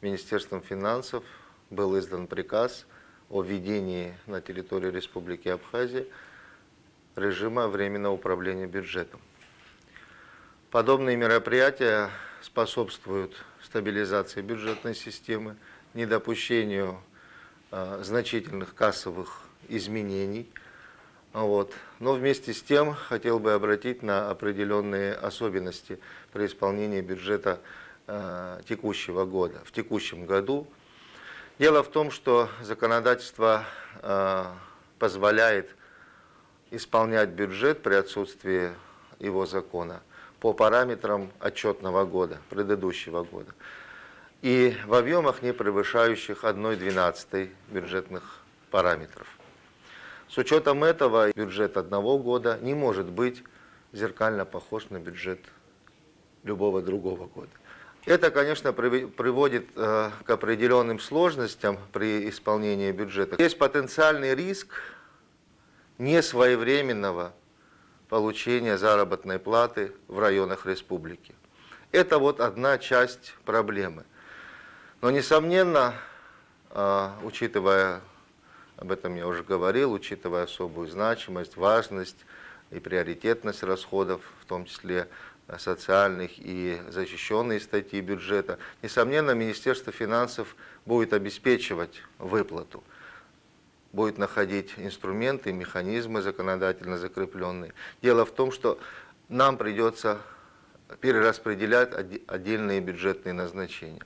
Министерством финансов был издан приказ о введении на территории Республики Абхазия режима временного управления бюджетом. Подобные мероприятия способствуют стабилизации бюджетной системы, недопущению значительных кассовых изменений. Но вместе с тем хотел бы обратить на определенные особенности при исполнении бюджета текущего года. В текущем году дело в том, что законодательство позволяет исполнять бюджет при отсутствии его закона по параметрам отчетного года, предыдущего года, и в объемах, не превышающих 1/12 бюджетных параметров. С учетом этого бюджет одного года не может быть зеркально похож на бюджет любого другого года. Это, конечно, приводит к определенным сложностям при исполнении бюджета. Есть потенциальный риск несвоевременного получения заработной платы в районах республики. Это одна часть проблемы. Но, несомненно, учитывая, об этом я уже говорил, учитывая особую значимость, важность и приоритетность расходов, в том числе социальных и защищенные статьи бюджета, несомненно, Министерство финансов будет обеспечивать выплату, будет находить инструменты, механизмы законодательно закрепленные. Дело в том, что нам придется перераспределять отдельные бюджетные назначения.